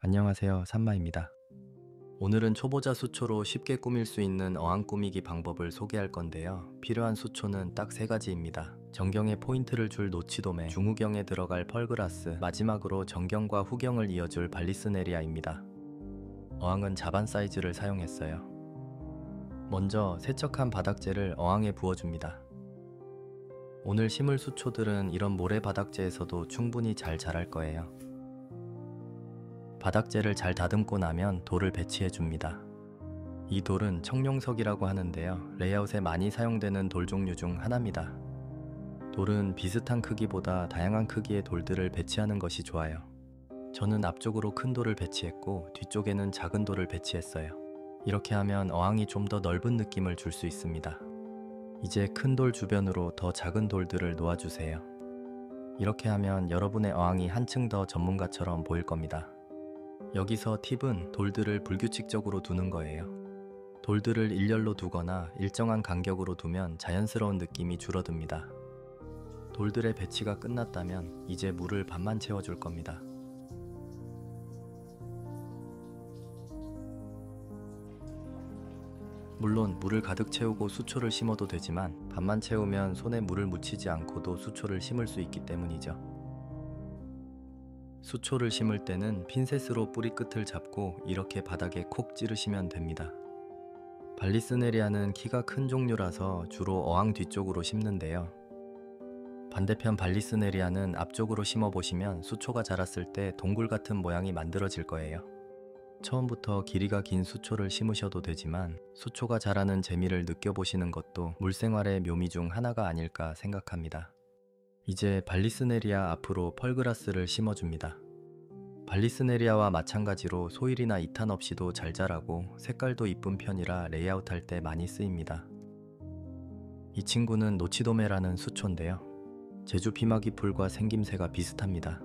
안녕하세요, 산마입니다. 오늘은 초보자 수초로 쉽게 꾸밀 수 있는 어항 꾸미기 방법을 소개할 건데요. 필요한 수초는 딱 3가지입니다. 전경에 포인트를 줄 노치도매, 중후경에 들어갈 펄그라스, 마지막으로 전경과 후경을 이어줄 발리스네리아입니다. 어항은 자반 사이즈를 사용했어요. 먼저 세척한 바닥재를 어항에 부어줍니다. 오늘 심을 수초들은 이런 모래 바닥재에서도 충분히 잘 자랄 거예요. 바닥재를 잘 다듬고 나면 돌을 배치해 줍니다. 이 돌은 청룡석이라고 하는데요. 레이아웃에 많이 사용되는 돌 종류 중 하나입니다. 돌은 비슷한 크기보다 다양한 크기의 돌들을 배치하는 것이 좋아요. 저는 앞쪽으로 큰 돌을 배치했고 뒤쪽에는 작은 돌을 배치했어요. 이렇게 하면 어항이 좀 더 넓은 느낌을 줄 수 있습니다. 이제 큰 돌 주변으로 더 작은 돌들을 놓아주세요. 이렇게 하면 여러분의 어항이 한층 더 전문가처럼 보일 겁니다. 여기서 팁은 돌들을 불규칙적으로 두는 거예요. 돌들을 일렬로 두거나 일정한 간격으로 두면 자연스러운 느낌이 줄어듭니다. 돌들의 배치가 끝났다면 이제 물을 반만 채워줄 겁니다. 물론 물을 가득 채우고 수초를 심어도 되지만 반만 채우면 손에 물을 묻히지 않고도 수초를 심을 수 있기 때문이죠. 수초를 심을 때는 핀셋으로 뿌리 끝을 잡고 이렇게 바닥에 콕 찌르시면 됩니다. 발리스네리아는 키가 큰 종류라서 주로 어항 뒤쪽으로 심는데요. 반대편 발리스네리아는 앞쪽으로 심어보시면 수초가 자랐을 때 동굴 같은 모양이 만들어질 거예요. 처음부터 길이가 긴 수초를 심으셔도 되지만 수초가 자라는 재미를 느껴보시는 것도 물생활의 묘미 중 하나가 아닐까 생각합니다. 이제 발리스네리아 앞으로 펄그라스를 심어줍니다. 발리스네리아와 마찬가지로 소일이나 이탄 없이도 잘 자라고 색깔도 이쁜 편이라 레이아웃 할 때 많이 쓰입니다. 이 친구는 노치도메라는 수초인데요. 제주 피마기 풀과 생김새가 비슷합니다.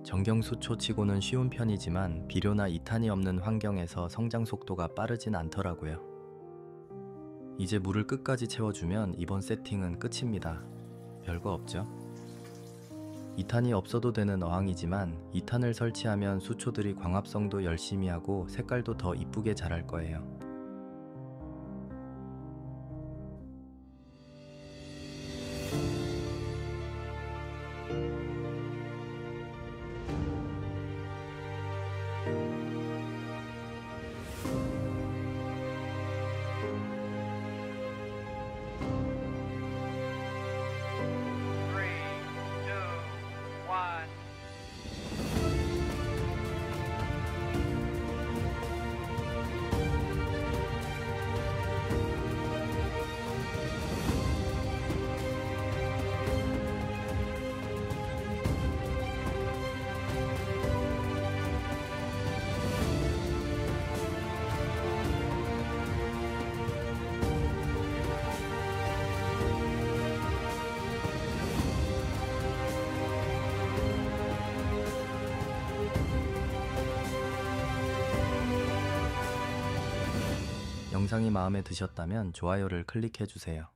전경 수초치고는 쉬운 편이지만 비료나 이탄이 없는 환경에서 성장 속도가 빠르진 않더라고요. 이제 물을 끝까지 채워주면 이번 세팅은 끝입니다. 별거 없죠? 이탄이 없어도 되는 어항이지만 이탄을 설치하면 수초들이 광합성도 열심히 하고 색깔도 더 이쁘게 자랄 거예요. 영상이 마음에 드셨다면 좋아요를 클릭해주세요.